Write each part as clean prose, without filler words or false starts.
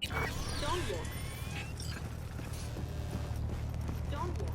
Don't walk. Don't walk.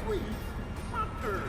Sweet mother.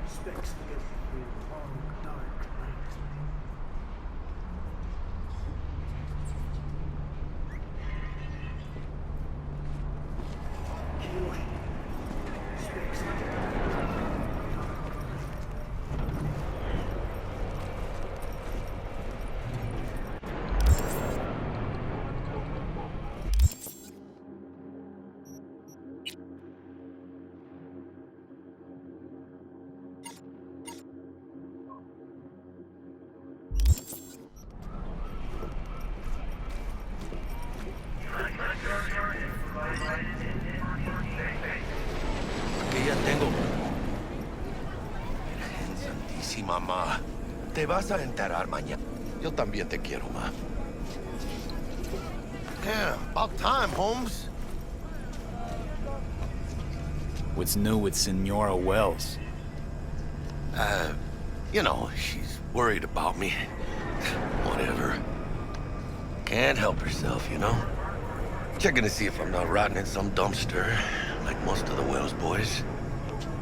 Specs to get through a long, dark night. mamá. Te vas a enterar mañana. Yo también te quiero, ma. Yeah, about time, Holmes. What's new with Senora Wells? You know, she's worried about me. Whatever. Can't help herself, you know? Checking to see if I'm not rotting in some dumpster, like most of the Wells boys.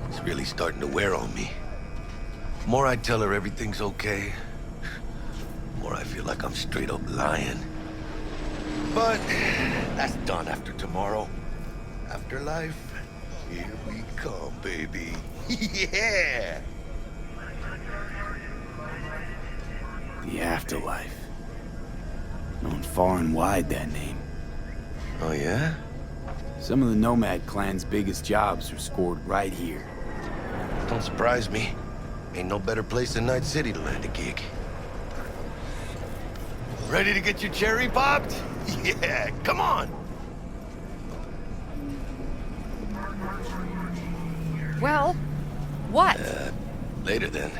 It's really starting to wear on me. The more I tell her everything's okay, the more I feel like I'm straight up lying. But that's done after tomorrow. Afterlife, here we come, baby. Yeah! The afterlife. Known far and wide, that name. Oh, yeah? Some of the Nomad clan's biggest jobs are scored right here. Don't surprise me. Ain't no better place than Night City to land a gig. Ready to get your cherry popped? Yeah, come on! Well, what? Later then.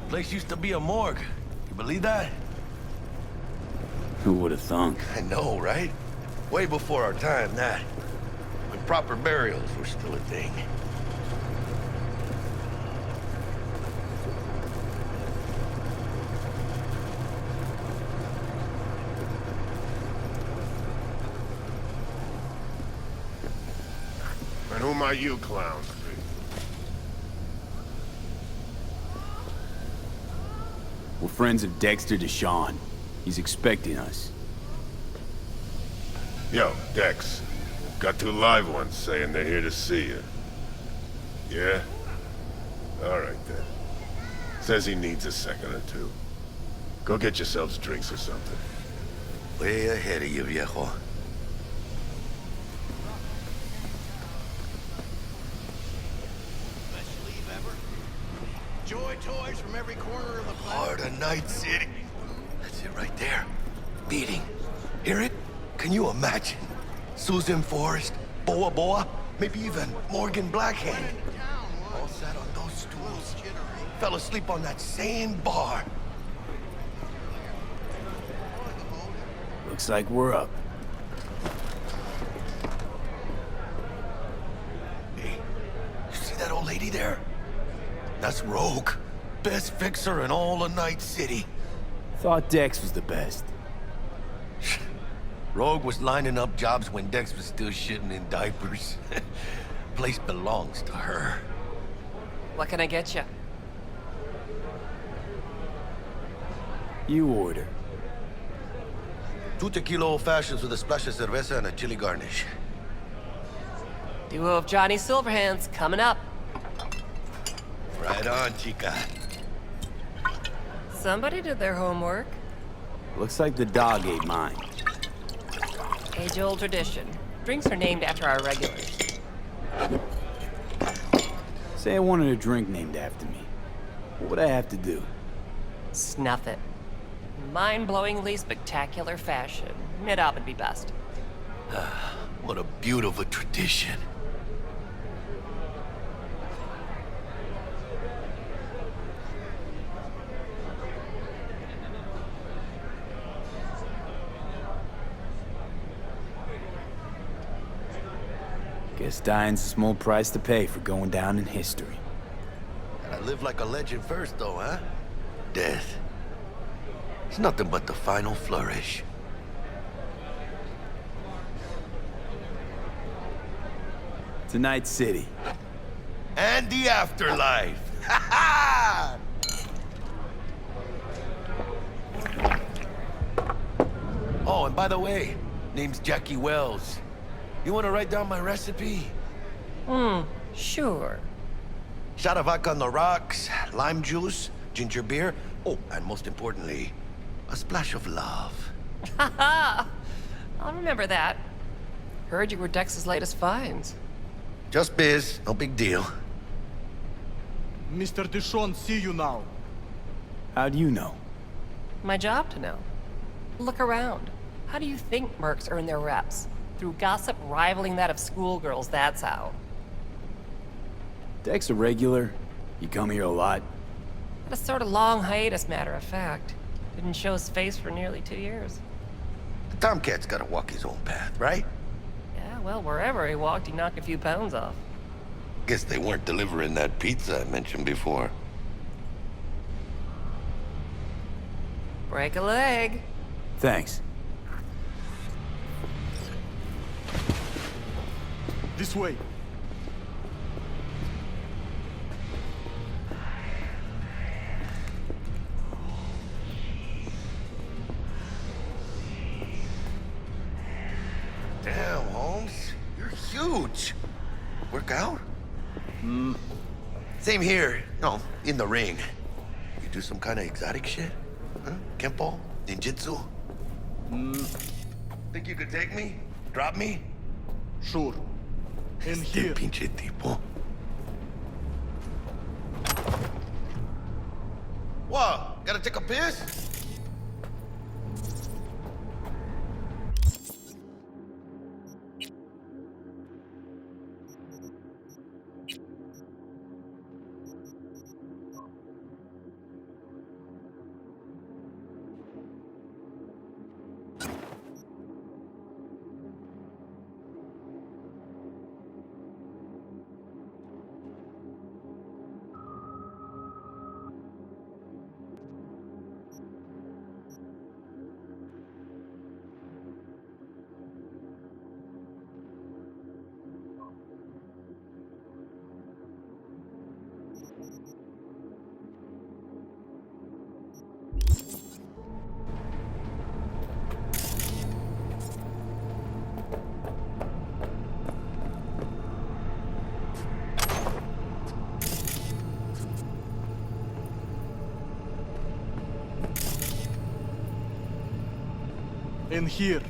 Place used to be a morgue. You believe that? Who would have thunk? I know, right? Way before our time, that. When proper burials were still a thing. And who might you clowns be? We're friends of Dexter Deshawn. He's expecting us. Yo, Dex. Got two live ones saying they're here to see you. Yeah? Alright then. Says he needs a second or two. Go get yourselves drinks or something. Way ahead of you, viejo. Joy toys from every corner of the planet. Heart of Night City. That's it right there. Beating. Hear it? Can you imagine? Susan Forrest, Boa Boa, maybe even Morgan Blackhand. All sat on those stools. Fell asleep on that same bar. Looks like we're up. Hey, you see that old lady there? That's Rogue. Best fixer in all of Night City. Thought Dex was the best. Rogue was lining up jobs when Dex was still shitting in diapers. Place belongs to her. What can I get you? You order. 2 tequila old fashions with a splash of cerveza and a chili garnish. Duo of Johnny Silverhands coming up. Right on, chica. Somebody did their homework. Looks like the dog ate mine. Age-old tradition. Drinks are named after our regulars. Say I wanted a drink named after me. What would I have to do? Snuff it. Mind-blowingly spectacular fashion. Mid-op would be best. What a beautiful tradition. Guess dying's a small price to pay for going down in history. Gotta live like a legend first, though, huh? Death. It's nothing but the final flourish. To Night City. And the afterlife. Ha ha! Oh, and by the way, name's Jackie Wells. You want to write down my recipe? Sure. Shot of vodka on the rocks, lime juice, ginger beer. Oh, and most importantly, a splash of love. Haha! I'll remember that. Heard you were Dex's latest finds. Just biz, no big deal. Mr. Dishon, see you now. How do you know? My job to know. Look around. How do you think mercs earn their reps? Through gossip rivaling that of schoolgirls, that's how. Dex a regular? You come here a lot? Had a sort of long hiatus, matter of fact. Didn't show his face for nearly 2 years. The Tomcat's gotta walk his own path, right? Yeah, well, wherever he walked, he knocked a few pounds off. Guess they weren't delivering that pizza I mentioned before. Break a leg. Thanks. This way. Damn, Holmes. You're huge. Work out? Same here. No, in the ring. You do some kind of exotic shit? Huh? Kempo? Ninjutsu? Think you could take me? Drop me? Sure. In Este here. pinche tipo. What? Gotta take a piss? In here.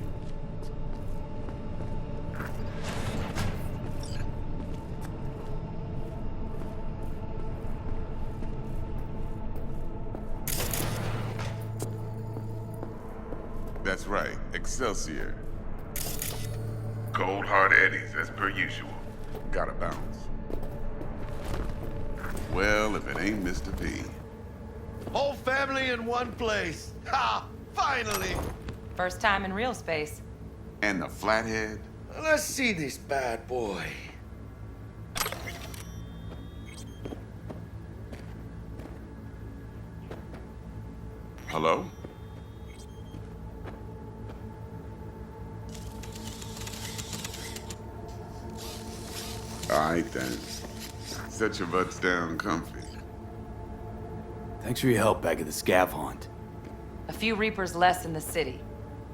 That's right, Excelsior. Cold hard eddies, as per usual. Gotta bounce. Well, if it ain't Mr. V. Whole family in one place. Ha! Finally! First time in real space. And the flathead? Let's see this bad boy. Hello? All right then. Set your butts down comfy. Thanks for your help back at the scav haunt. A few Reapers less in the city.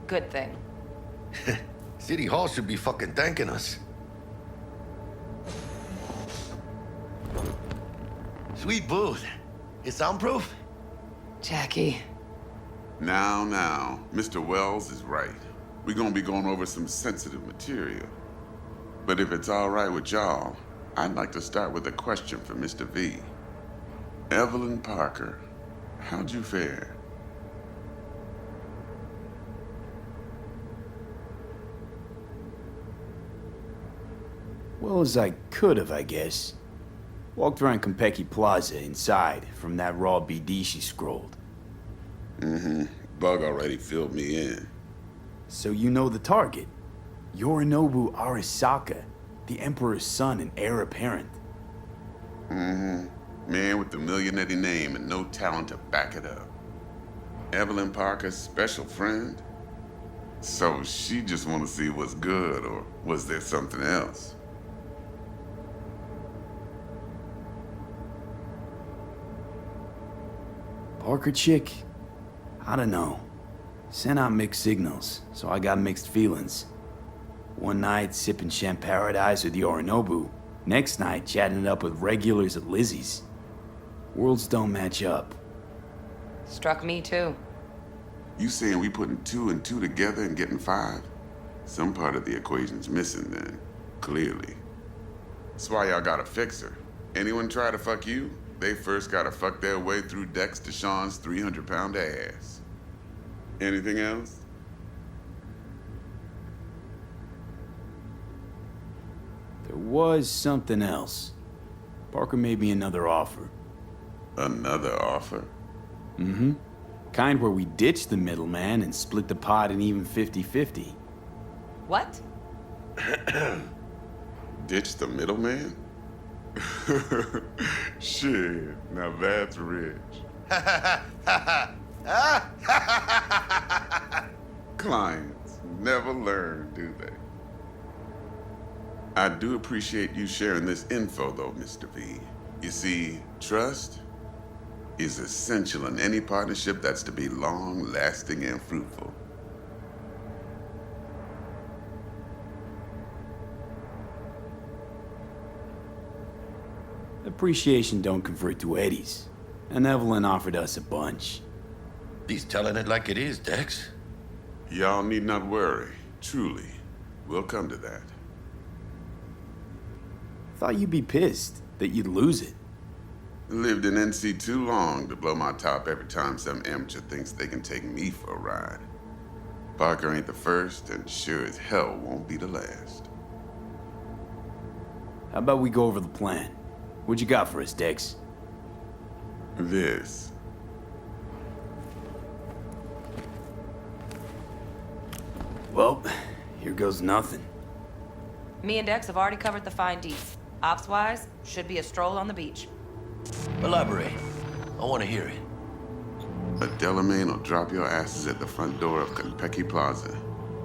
Good thing. City Hall should be fucking thanking us. Sweet booth. It's soundproof? Jackie. Now, Mr. Wells is right. We're gonna be going over some sensitive material. But if it's all right with y'all, I'd like to start with a question for Mr. V. Evelyn Parker, how'd you fare? Well as I could have, I guess. Walked around Konpeki Plaza inside from that raw BD she scrolled. Bug already filled me in. So you know the target. Yorinobu Arasaka, the Emperor's son and heir apparent. Man with the millionaire name and no talent to back it up. Evelyn Parker's special friend? So she just want to see what's good, or was there something else? Parker chick? I don't know. Sent out mixed signals, so I got mixed feelings. One night, sipping Champaradise with Yorinobu. Next night, chatting it up with regulars at Lizzie's. Worlds don't match up. Struck me too. You saying we putting 2 and 2 together and getting 5? Some part of the equation's missing then, clearly. That's why y'all gotta fix her. Anyone try to fuck you, they first gotta fuck their way through Dex Deshawn's 300-pound ass. Anything else? There was something else. Parker made me another offer. Another offer? Kind where we ditch the middleman and split the pot in even 50-50. What? Ditch the middleman? Shit, now that's rich. Clients never learn, do they? I do appreciate you sharing this info, though, Mr. V. You see, trust is essential in any partnership that's to be long-lasting and fruitful. Appreciation don't convert to eddies. And Evelyn offered us a bunch. He's telling it like it is, Dex. Y'all need not worry. Truly, we'll come to that. Thought you'd be pissed that you'd lose it. Lived in NC too long to blow my top every time some amateur thinks they can take me for a ride. Parker ain't the first, and sure as hell won't be the last. How about we go over the plan? What you got for us, Dex? This. Well, here goes nothing. Me and Dex have already covered the fine deets. Ops-wise, should be a stroll on the beach. Elaborate. I want to hear it. A Delamain will drop your asses at the front door of Konpeki Plaza.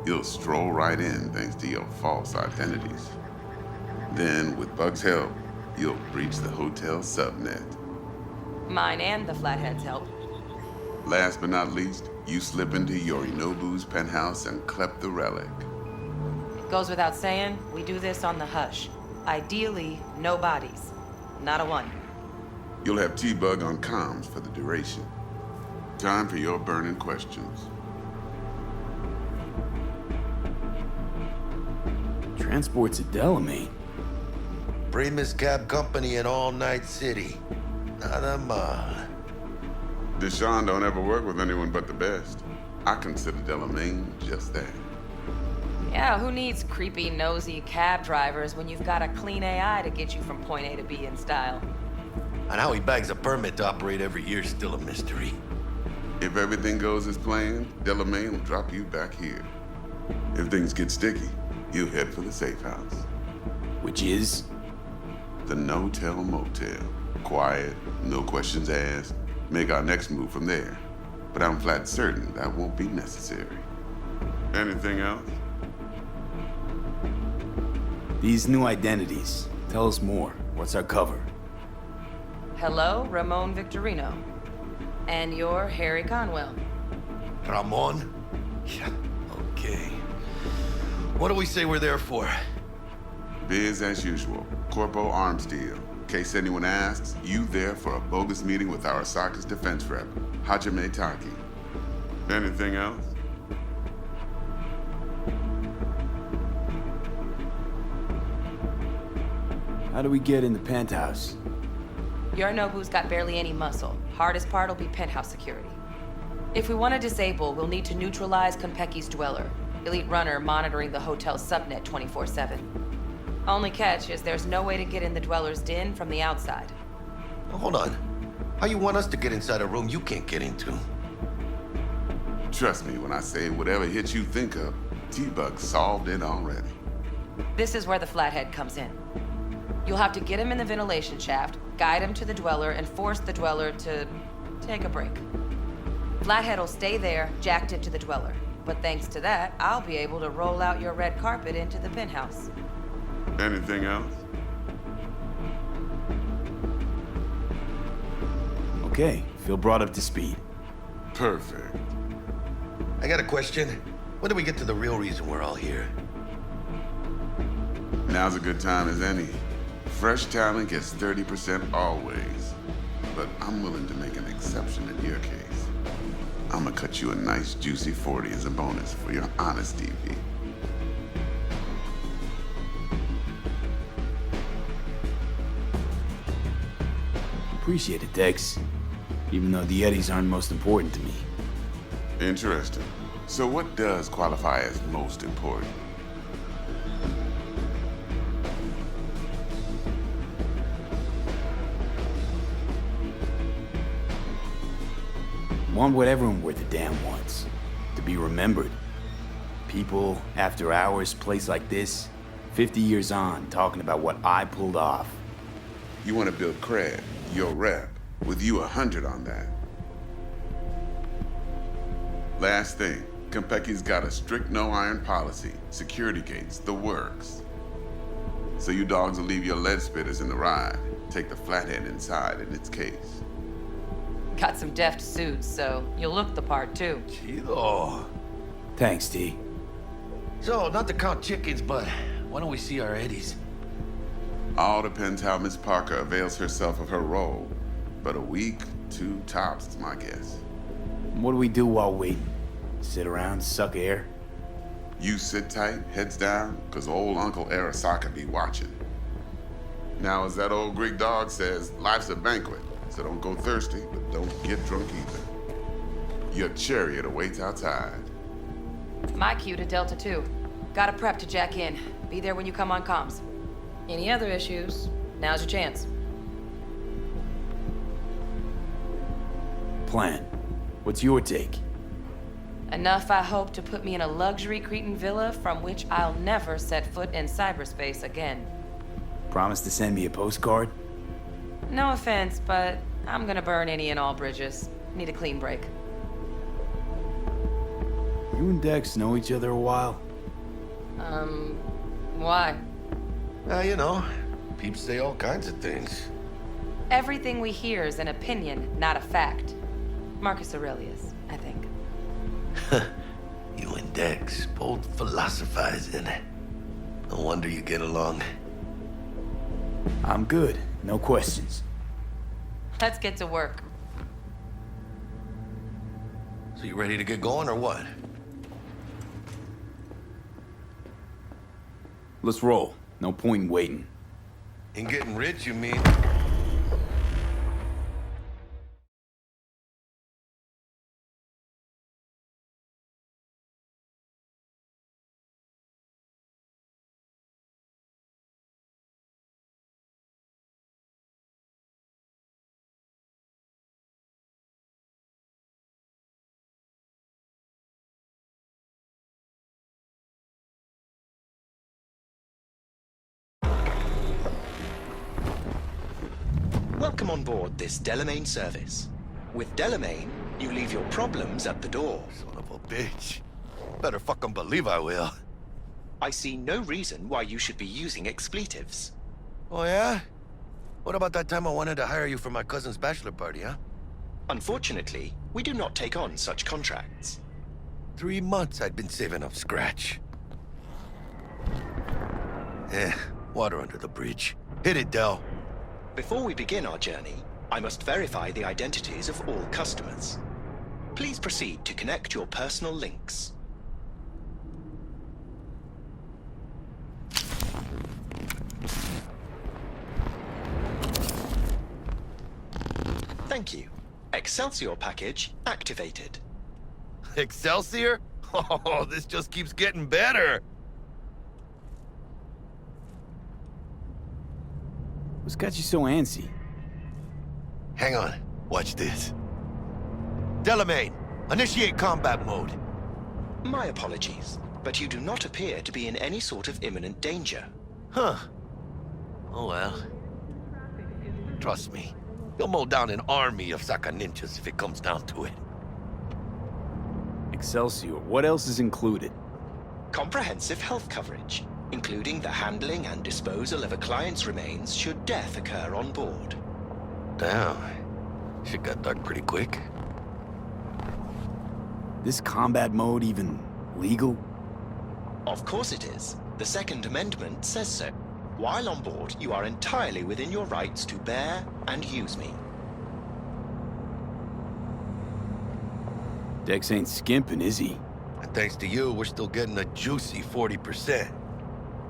You'll stroll right in thanks to your false identities. Then, with Bug's help, you'll breach the hotel subnet. Mine and the Flathead's help. Last but not least, you slip into Yorinobu's penthouse and clep the relic. Goes without saying, we do this on the hush. Ideally, no bodies. Not a one. You'll have T-Bug on comms for the duration. Time for your burning questions. Transport's a Delamain. Primus Cab Company in All Night City. Nada mal. Deshaun don't ever work with anyone but the best. I consider Delamain just that. Yeah, who needs creepy, nosy cab drivers when you've got a clean AI to get you from point A to B in style? And how he bags a permit to operate every year is still a mystery. If everything goes as planned, Delamain will drop you back here. If things get sticky, you'll head for the safe house. Which is? The no-tell motel. Quiet, no questions asked. Make our next move from there. But I'm flat certain that won't be necessary. Anything else? These new identities. Tell us more. What's our cover? Hello, Ramon Victorino. And you're Harry Conwell. Ramon? Yeah, okay. What do we say we're there for? Biz as usual. Corpo arms deal. In case anyone asks, you there for a bogus meeting with our Osaka's defense rep, Hajime Taki. Anything else? How do we get in the penthouse? Yorinobu's got barely any muscle. Hardest part will be penthouse security. If we want to disable, we'll need to neutralize Konpeki's dweller. Elite runner monitoring the hotel's subnet 24/7. Only catch is there's no way to get in the dweller's den from the outside. Well, hold on. How you want us to get inside a room you can't get into? Trust me when I say whatever hit you think of, T-Bug solved it already. This is where the Flathead comes in. You'll have to get him in the ventilation shaft, guide him to the dweller, and force the dweller to take a break. Flathead will stay there, jacked into the dweller. But thanks to that, I'll be able to roll out your red carpet into the penthouse. Anything else? Okay, feel brought up to speed. Perfect. I got a question. When do we get to the real reason we're all here? Now's a good time as any. Fresh talent gets 30% always. But I'm willing to make an exception in your case. I'm gonna cut you a nice juicy 40 as a bonus for your honesty, V. Appreciate it, Dex. Even though the eddies aren't most important to me. Interesting. So what does qualify as most important? want what everyone worth a damn wants. To be remembered. People, after hours, place like this, 50 years on, talking about what I pulled off. You want to build cred, your rep, with you 100 on that. Last thing, Konpeki's got a strict no-iron policy, security gates, the works. So you dogs will leave your lead spitters in the ride, take the flathead inside in its case. Got some deft suits, so you'll look the part too. Chido. Thanks, T. So, not to count chickens, but why don't we see our Eddies? All depends how Miss Parker avails herself of her role. But a week, 2 tops is my guess. What do we do while waiting? Sit around, suck air? You sit tight, heads down, cause old Uncle Arasaka be watching. Now, as that old Greek dog says, life's a banquet, so don't go thirsty, but don't get drunk either. Your chariot awaits outside. My cue to Delta 2. Gotta prep to jack in. Be there when you come on comms. Any other issues, now's your chance. Plan. What's your take? Enough, I hope, to put me in a luxury Cretan villa from which I'll never set foot in cyberspace again. Promise to send me a postcard? No offense, but I'm gonna burn any and all bridges. Need a clean break. You and Dex know each other a while? Why? You know, peeps say all kinds of things. Everything we hear is an opinion, not a fact. Marcus Aurelius, I think. You and Dex, both philosophizing. No wonder you get along. I'm good. No questions. Let's get to work. So you ready to get going or what? Let's roll. No point in waiting. In getting rich, you mean? Welcome on board this Delamain service. With Delamain, you leave your problems at the door. Son of a bitch. Better fucking believe I will. I see no reason why you should be using expletives. Oh, yeah? What about that time I wanted to hire you for my cousin's bachelor party, huh? Unfortunately, we do not take on such contracts. 3 months I'd been saving up scratch. Water under the bridge. Hit it, Del. Before we begin our journey, I must verify the identities of all customers. Please proceed to connect your personal links. Thank you. Excelsior package activated. Excelsior? Oh, this just keeps getting better. What's got you so antsy? Hang on. Watch this. Delamain, initiate combat mode. My apologies, but you do not appear to be in any sort of imminent danger. Huh. Oh well. Trust me. You'll mow down an army of Saka ninjas if it comes down to it. Excelsior, what else is included? Comprehensive health coverage, including the handling and disposal of a client's remains should death occur on board. Damn. Shit got dark pretty quick. This combat mode even legal? Of course it is. The Second Amendment says so. While on board, you are entirely within your rights to bear and use me. Dex ain't skimping, is he? And thanks to you, we're still getting a juicy 40%.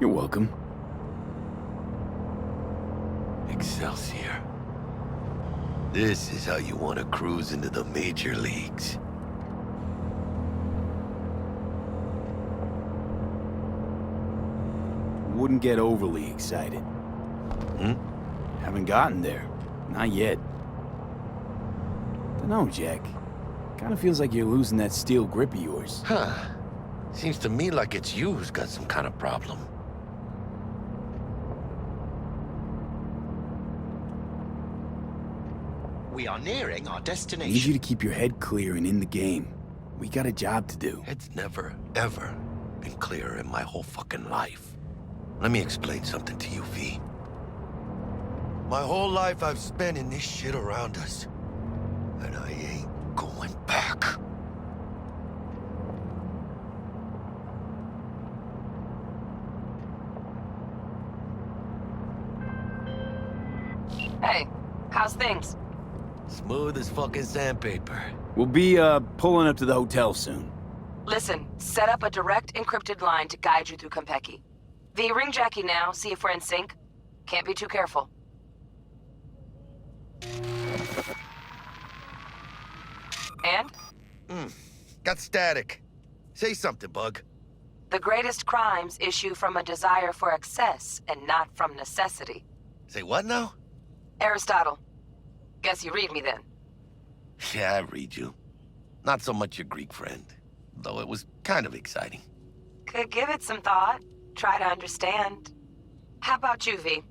You're welcome. Excelsior. This is how you want to cruise into the major leagues. Wouldn't get overly excited. Hmm? Haven't gotten there. Not yet. Dunno, Jack. Kinda feels like you're losing that steel grip of yours. Huh. Seems to me like it's you who's got some kind of problem. We are nearing our I need destination. you to keep your head clear and in the game. We got a job to do. It's never, ever been clearer in my whole fucking life. Let me explain something to you, V. My whole life I've spent in this shit around us. And I ain't going back. Hey, how's things? Smooth as fucking sandpaper. We'll be, pulling up to the hotel soon. Listen, set up a direct encrypted line to guide you through Konpeki. V, ring Jackie now, see if we're in sync. Can't be too careful. And? Got static. Say something, Bug. The greatest crimes issue from a desire for excess and not from necessity. Say what now? Aristotle. Guess you read me then. Yeah, I read you. Not so much your Greek friend, though it was kind of exciting. Could give it some thought. Try to understand. How about you, V?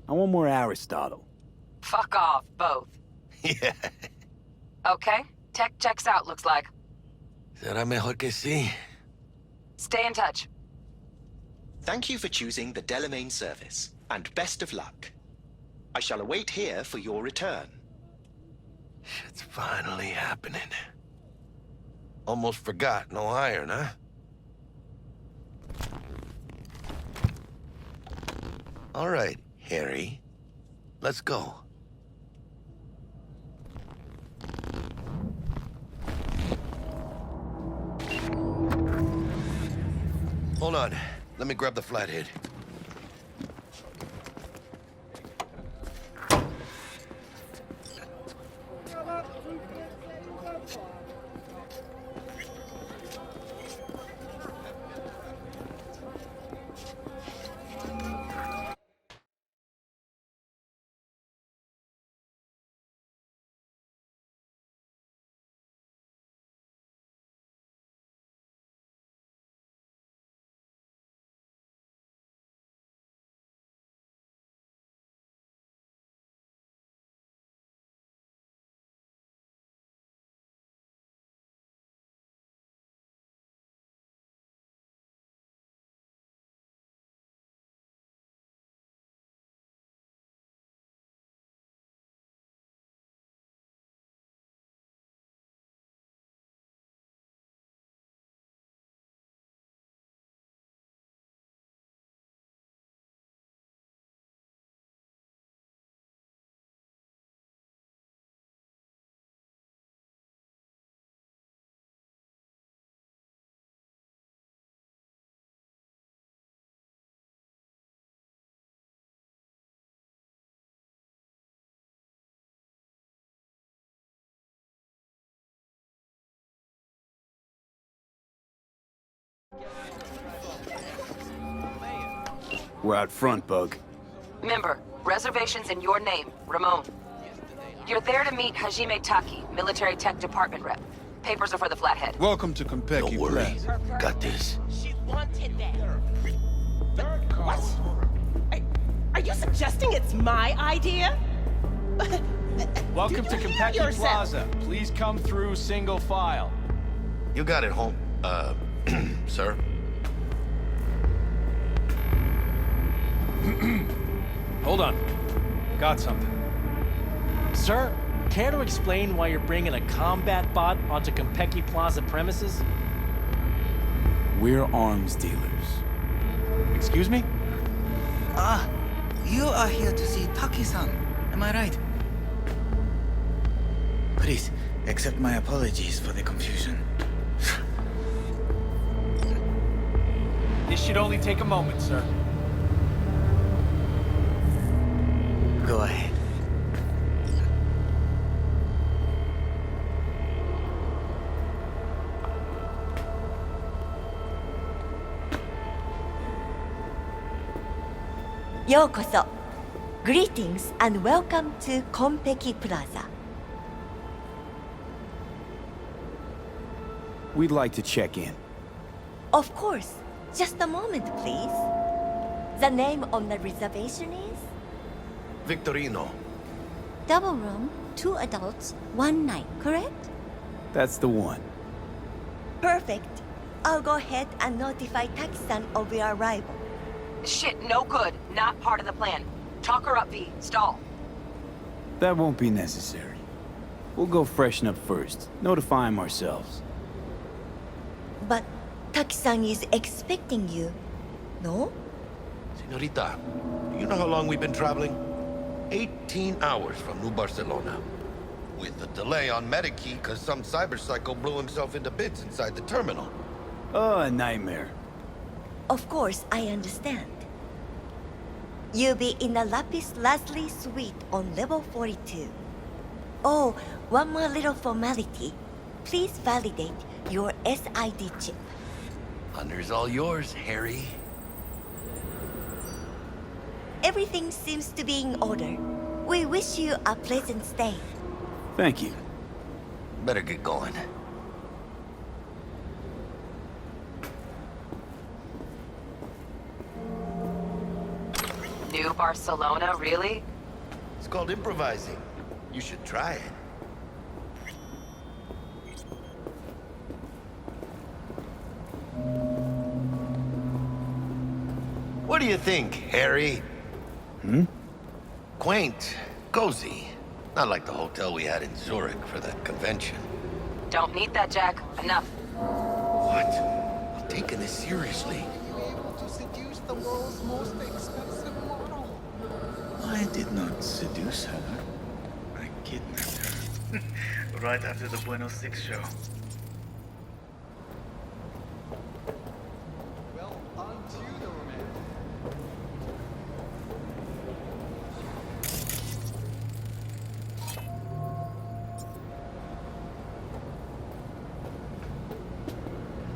I want more Aristotle. Fuck off, both. Yeah. Okay, tech checks out, looks like. Será mejor que sí. Stay in touch. Thank you for choosing the Delamain service, and best of luck. I shall await here for your return. Shit's finally happening. Almost forgot, no iron, huh? All right, Harry. Let's go. Hold on. Let me grab the flathead. We're out front, Bug. Member, reservations in your name, Ramon. You're there to meet Hajime Taki, military tech department rep. Papers are for the Flathead. Welcome to Konpeki. Don't worry. Got this. She wanted that. But what? Are you suggesting it's my idea? Welcome to Konpeki Yourself. Plaza. Please come through single file. You got it, home. Sir? Hold on. Got something. Sir, care to explain why you're bringing a combat bot onto Konpeki Plaza premises? We're arms dealers. Excuse me? Ah, you are here to see Taki-san, am I right? Please, accept my apologies for the confusion. This should only take a moment, sir. Go ahead. Yokoso. Greetings and welcome to Konpeki Plaza. We'd like to check in. Of course. Just a moment, please. The name on the reservation is? Victorino. Double room, 2 adults, 1 night, correct? That's the one. Perfect. I'll go ahead and notify Taki-san of your arrival. Shit, no good. Not part of the plan. Talk her up, V. Stall. That won't be necessary. We'll go freshen up first. Notify him ourselves. But Taki-san is expecting you, no? Senorita, do you know how long we've been traveling? 18 hours from New Barcelona. With a delay on Medikey because some cyberpsycho blew himself into bits inside the terminal. Oh, a nightmare. Of course, I understand. You'll be in the Lapis Lazuli suite on level 42. Oh, one more little formality. Please validate your SID chip. Honor's all yours, Harry. Everything seems to be in order. We wish you a pleasant stay. Thank you. Better get going. New Barcelona, really? It's called improvising. You should try it. What do you think, Harry? Quaint, cozy. Not like the hotel we had in Zurich for the convention. Don't need that, Jack. Enough. What? I'm taking this seriously. To seduce the world's most expensive model. I did not seduce her. I kidnapped her. Right after the Buenos 6 show. Well, on to the romance.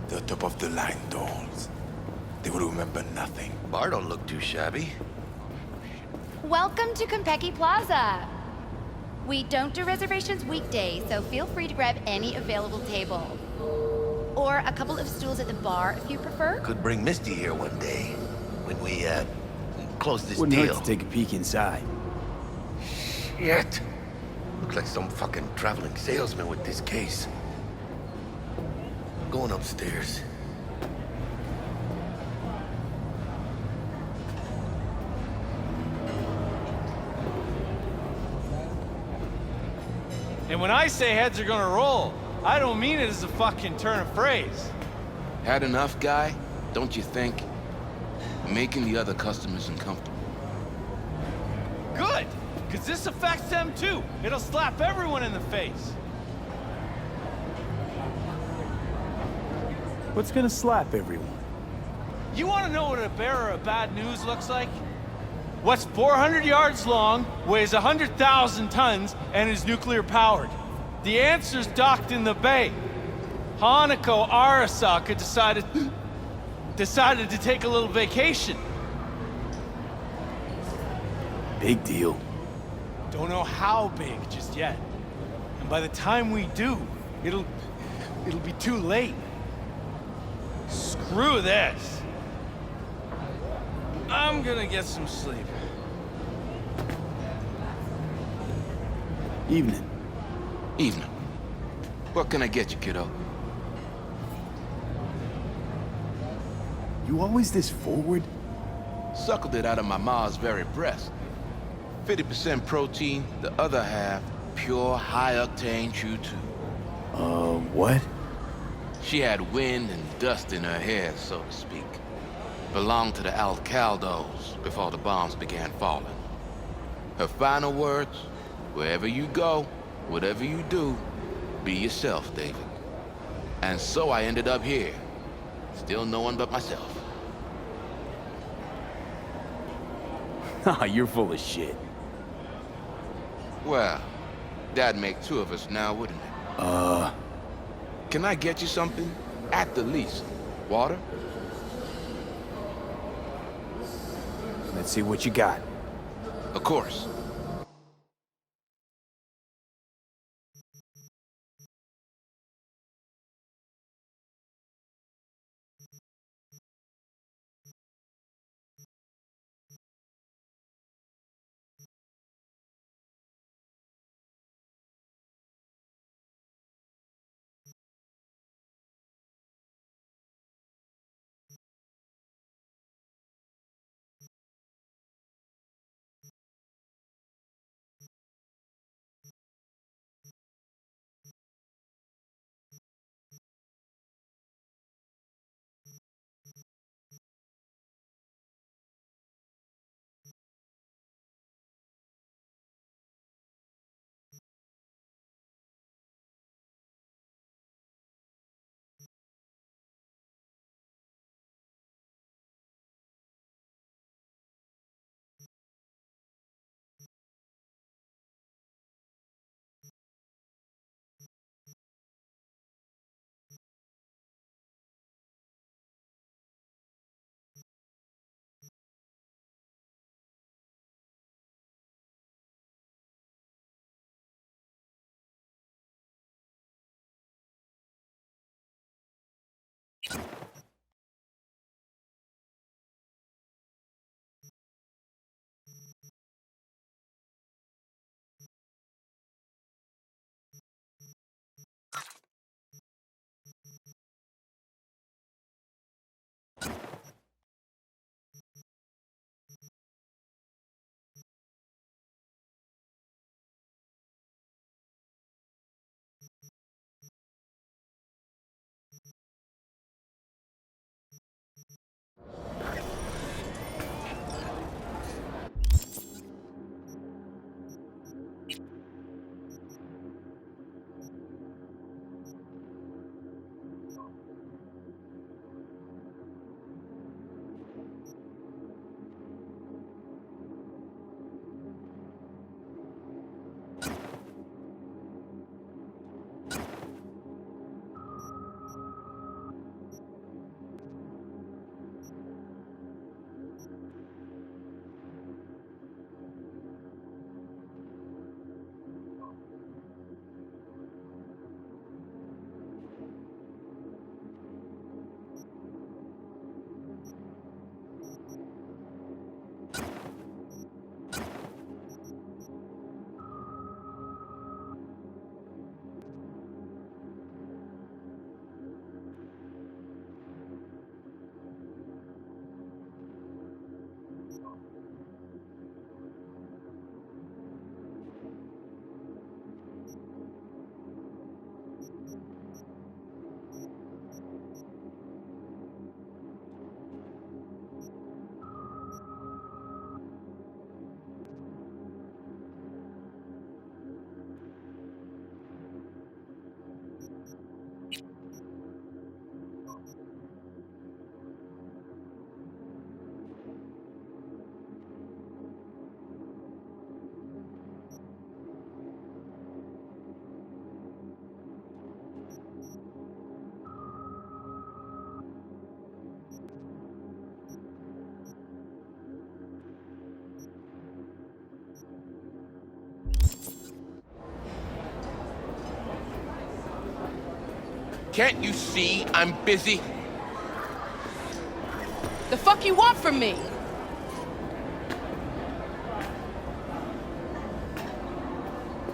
The top of the line dolls. They will remember nothing. Bar don't look too shabby. Welcome to Konpeki Plaza. We don't do reservations weekdays, so feel free to grab any available table. Or a couple of stools at the bar if you prefer. Could bring Misty here one day when we, close this Wouldn't deal. hurt to take a peek inside. Shit. Looks like some fucking traveling salesman with this case. Going upstairs. And when I say heads are gonna roll, I don't mean it as a fucking turn of phrase. Had enough, guy? Don't you think? Making the other customers uncomfortable. Good, because this affects them too. It'll slap everyone in the face. What's gonna slap everyone? You want to know what a bearer of bad news looks like? What's 400 yards long, weighs 100,000 tons, and is nuclear powered? The answer's docked in the bay. Hanako Arasaka decided to take a little vacation. Big deal. Don't know how big just yet. And by the time we do, it'll be too late. Screw this. I'm gonna get some sleep. Evening. Evening. What can I get you, kiddo? You always this forward? Suckled it out of my ma's very breast. 50% protein, the other half pure high-octane True 2. What? She had wind and dust in her hair, so to speak. Belonged to the Alcaldos before the bombs began falling. Her final words, wherever you go, whatever you do, be yourself, David. And so I ended up here. Still no one but myself. Ah, you're full of shit. Well, that'd make 2 of us now, wouldn't it? Can I get you something? At the least. Water? Let's see what you got. Of course. Can't you see I'm busy? The fuck you want from me?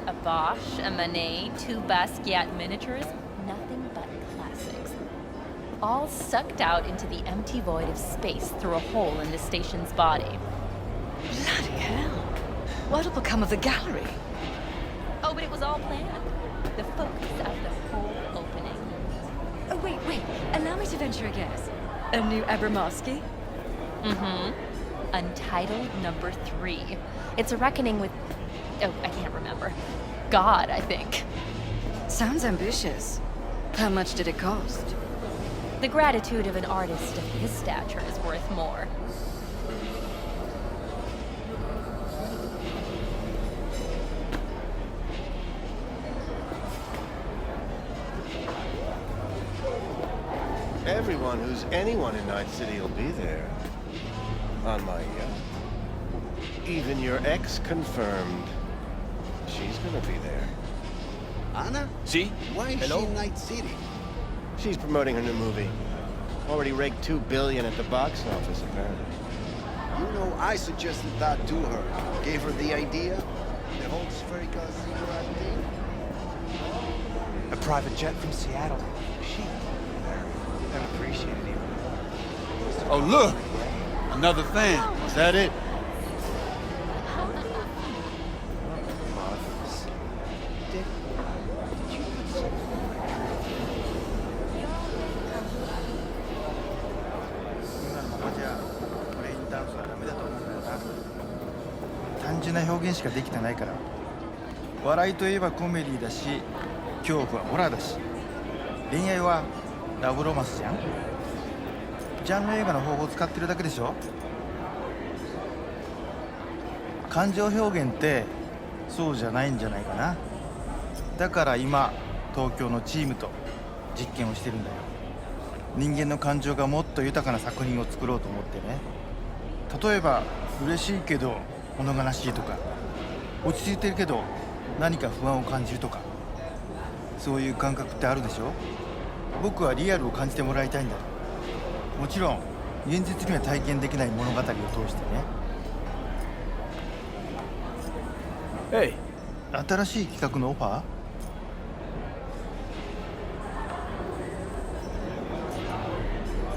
A Bosch, a Manet, two Basquiat miniatures, nothing but classics. All sucked out into the empty void of space through a hole in the station's body. Bloody hell. What'll become of the gallery? Oh, but it was all planned. The focus of the whole opening. Oh, wait. Allow me to venture a guess. A new Abramowski? Mm-hmm. Untitled number 3. It's a reckoning with... Oh, I can't remember. God, I think. Sounds ambitious. How much did it cost? The gratitude of an artist of his stature is worth more. Everyone who's anyone in Night City will be there. On my yacht. Even your ex confirmed. She's gonna be there. Anna? See? Why is she in Night City? She's promoting her new movie. Already raked $2 billion at the box office, apparently. You know, I suggested that to her. Gave her the idea. The whole spherical zero thing. A private jet from Seattle. She I appreciate it even more. Oh, look! Another fan. Is that it?単純な表現しかできてないから。笑いといえばコメディだし、恐怖はホラーだし、恋愛はラブロマンスじゃん。ジャンル映画の方法を使ってるだけでしょ。感情表現ってそうじゃないんじゃないかな。だから今東京のチームと実験をしてるんだよ。人間の感情がもっと豊かな作品を作ろうと思ってね。例えば嬉しいけど物悲しいとか、落ち着いてるけど何か不安を感じるとか、そういう感覚ってあるでしょ。僕はリアルを感じてもらいたいんだ。もちろん現実には体験できない物語を通してね。Hey. 新しい企画のオファ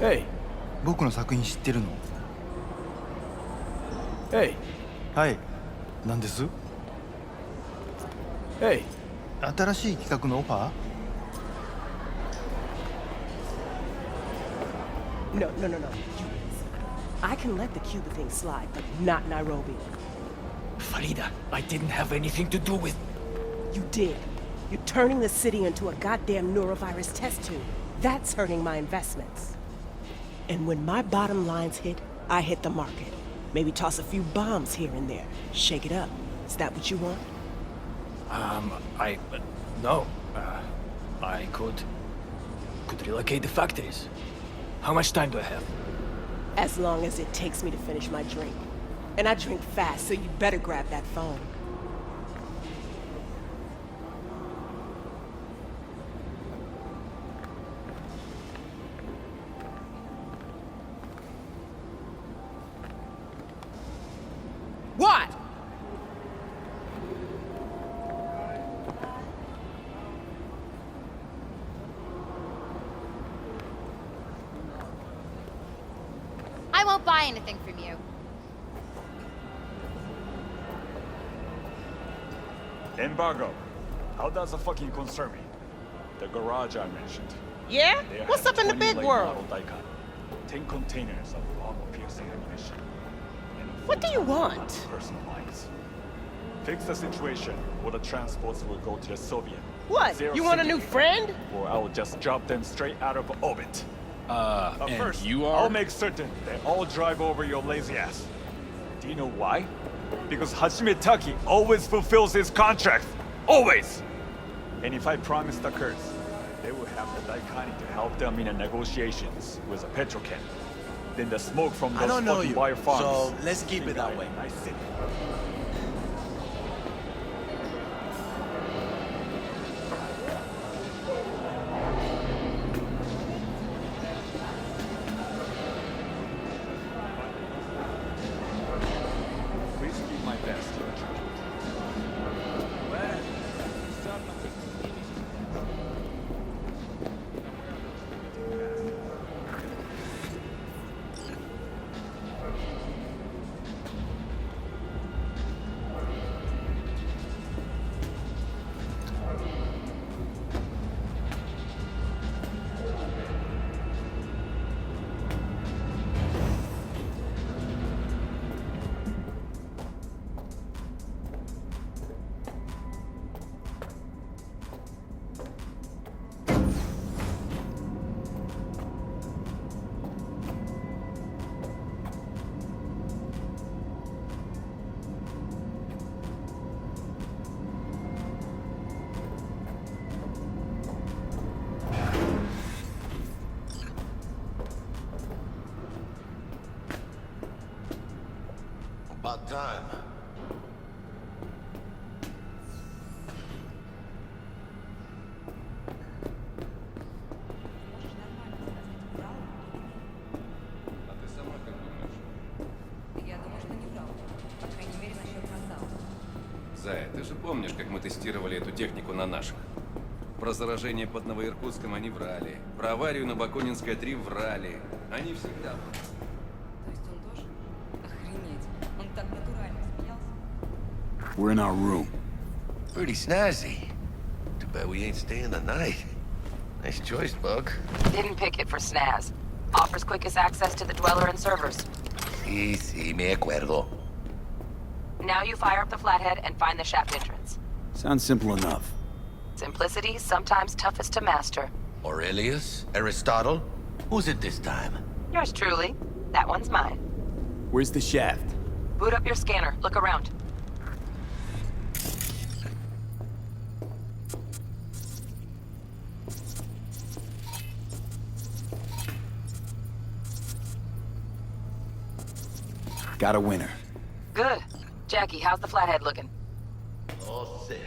ー？ Hey. 僕の作品知ってるの？ Hey. はい。何です？ Hey. 新しい企画のオファー？ No. I can let the Cuba thing slide, but not Nairobi. Farida, I didn't have anything to do with... You did. You're turning the city into a goddamn neurovirus test tube. That's hurting my investments. And when my bottom lines hit, I hit the market. Maybe toss a few bombs here and there. Shake it up. Is that what you want? No. I could relocate the factories. How much time do I have? As long as it takes me to finish my drink. And I drink fast, so you better grab that phone. What? I won't buy anything from you. Embargo. How does it fucking concern me? The garage I mentioned. Yeah? They What's have up in the 20 big late world? model Daikon, 10 containers of armor-piercing ammunition. And a What do you 40 want? personal mines. Fix the situation, or the transports will go to the Soviet. What? Zero You want a new security. friend? Or I will just drop them straight out of orbit. And First, you are? I'll make certain they all drive over your lazy ass. Do you know why? Because Hajime Taki always fulfills his contracts. Always! And if I promise the Kurds, they will have the Daikani to help them in the negotiations with a petrochem. Then the smoke from those I don't know fucking you, wire farms. so let's keep it that way. Nice city. Please be my best. About time. Зая, ты же помнишь, как мы тестировали эту технику на наших? Про заражение под Новоиркутском они врали. Про аварию на Бакунинской 3 врали. Они всегда... We're in our room. Pretty snazzy. Too bad we ain't staying the night. Nice choice, Bug. Didn't pick it for snaz. Offers quickest access to the Dweller and servers. Sí, me acuerdo. Now you fire up the flathead and find the shaft entrance. Sounds simple enough. Simplicity, sometimes toughest to master. Aurelius? Aristotle? Who's it this time? Yours truly. That one's mine. Where's the shaft? Boot up your scanner. Look around. Got a winner. Good. Jackie, how's the flathead looking? Oh, shit.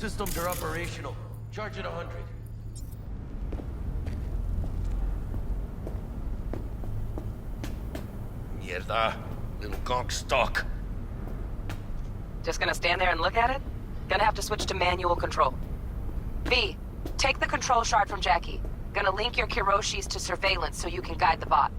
Systems are operational. Charge it 100. Mierda. Little gonk stock. Just gonna stand there and look at it? Gonna have to switch to manual control. V, take the control shard from Jackie. Gonna link your Kiroshis to surveillance so you can guide the bot.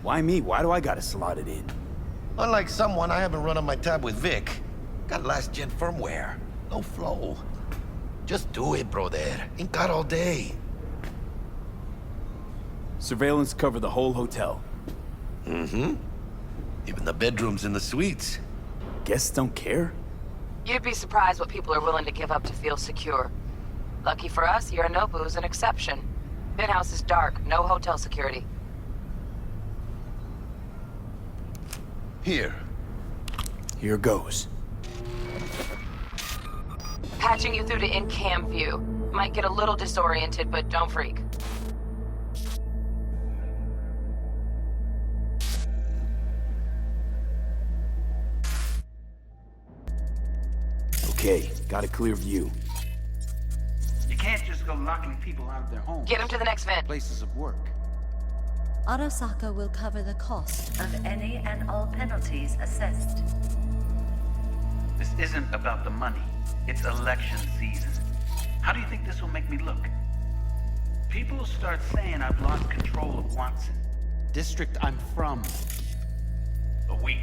Why me? Why do I gotta slot it in? Unlike someone, I haven't run on my tab with Vic. Got last-gen firmware. No flow. Just do it, brother. Ain't got all day. Surveillance cover the whole hotel. Mm-hmm. Even the bedrooms and the suites. Guests don't care? You'd be surprised what people are willing to give up to feel secure. Lucky for us, Yorinobu's an exception. Penthouse is dark, no hotel security. Here. Here goes. Patching you through to in-cam view. Might get a little disoriented, but don't freak. Okay, got a clear view. You can't just go locking people out of their homes. Get them to the next vent. Places of work. Arasaka will cover the cost of any and all penalties assessed. This isn't about the money. It's election season. How do you think this will make me look? People will start saying I've lost control of Watson. District I'm from. A week.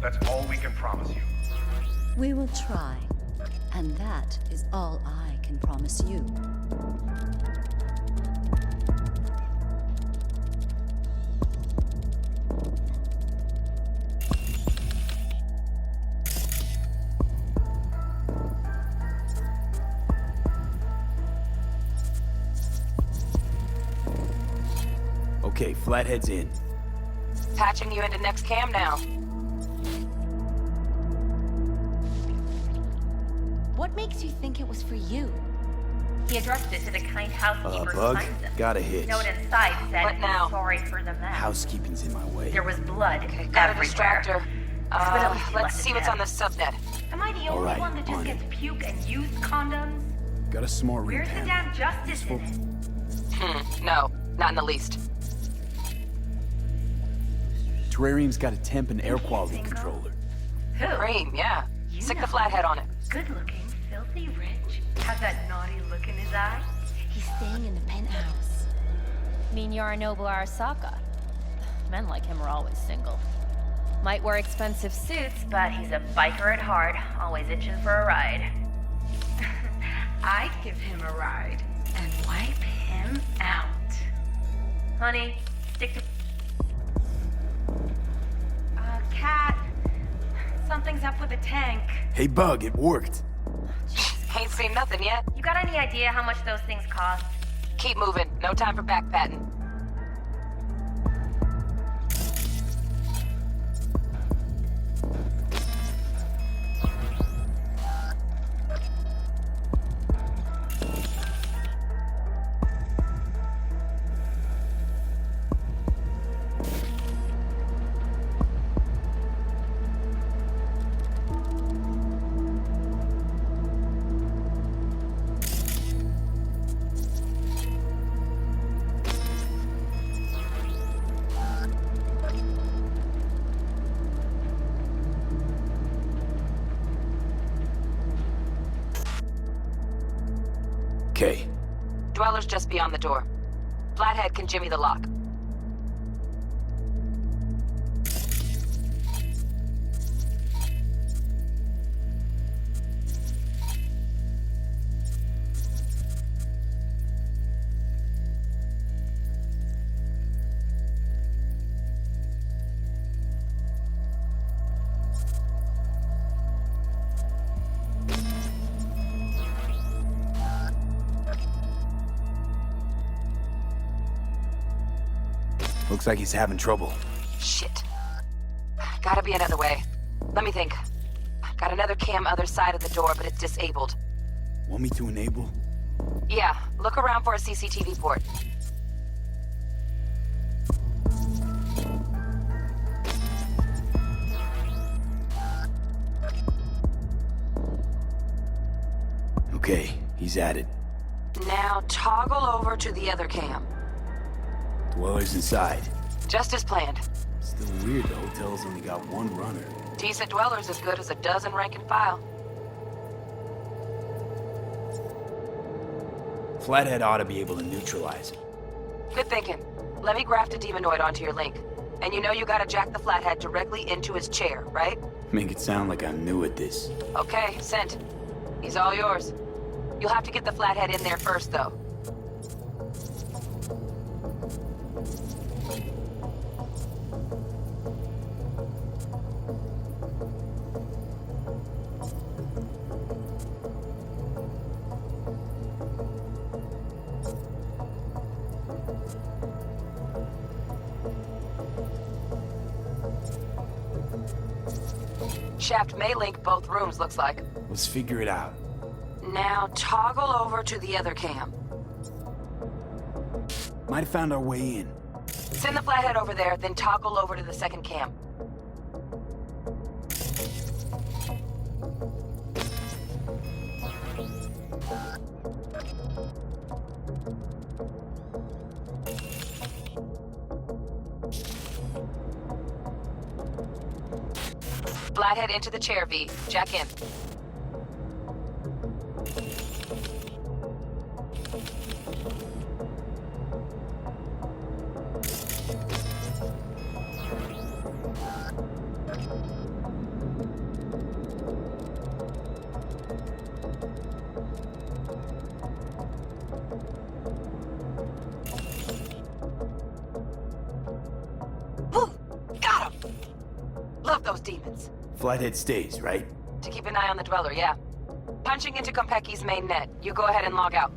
That's all we can promise you. We will try, and that is all I can promise you. Okay, Flathead's in. Patching you into next cam now. What makes you think it was for you? He addressed it to the kind housekeeper who Bug? finds him. Got a hitch. Note inside said, What now? sorry for the mess. Housekeeping's in my way. There was blood Gotta distract everywhere. her. Let's see what's on the subnet. Am I the only Alright, one that just on gets it. puke and used condoms? Got a small room Where's the panel. damn justice in it? No, not in the least. Terrarium's got a temp and air quality controller. Who? Cream, yeah. You Stick know. the flathead on it. Good looking, filthy rich. Has that naughty look in his eye? He's staying in the penthouse. Mean Yorinobu Arasaka. Men like him are always single. Might wear expensive suits, But he's a biker at heart, always itching for a ride. I'd give him a ride and wipe him out. Honey, stick to... Cat. Something's up with the tank. Hey, Bug, it worked. Ain't seen nothing yet. You got any idea how much those things cost? Keep moving. No time for backpatting. Okay. Dweller's just beyond the door. Flathead can jimmy the lock. Looks like he's having trouble. Shit. Gotta be another way. Let me think. Got another cam other side of the door, but it's disabled. Want me to enable? Yeah, look around for a CCTV port. Okay, he's at it. Now toggle over to the other cam. Dweller's inside. Just as planned. Still weird the hotel's only got one runner. Decent Dweller's as good as a dozen rank and file. Flathead ought to be able to neutralize him. Good thinking. Let me graft a demonoid onto your link. And you know you gotta jack the Flathead directly into his chair, right? Make it sound like I'm new at this. Okay, sent. He's all yours. You'll have to get the Flathead in there first, though. Shaft may link both rooms, looks like. Let's figure it out. Now toggle over to the other cam. Might have found our way in. Send the Flathead over there, then toggle over to the second cam. Flathead into the chair, V. Jack in. Got him! Love those demons. Flathead stays, right? To keep an eye on the Dweller, yeah. Punching into Konpeki's main net. You go ahead and log out.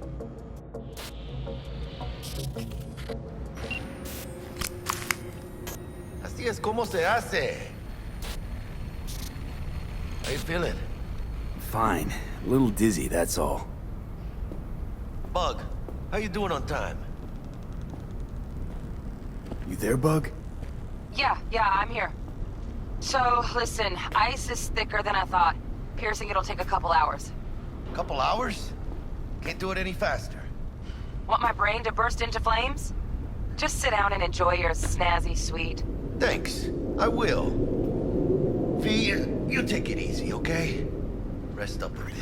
Así es como se hace. How you feeling? Fine. A little dizzy, that's all. Bug, how you doing on time? You there, Bug? Yeah, I'm here. So, listen, ice is thicker than I thought. Piercing it'll take a couple hours. Couple hours? Can't do it any faster. Want my brain to burst into flames? Just sit down and enjoy your snazzy sweet. Thanks, I will. V, you take it easy, okay? Rest up a bit.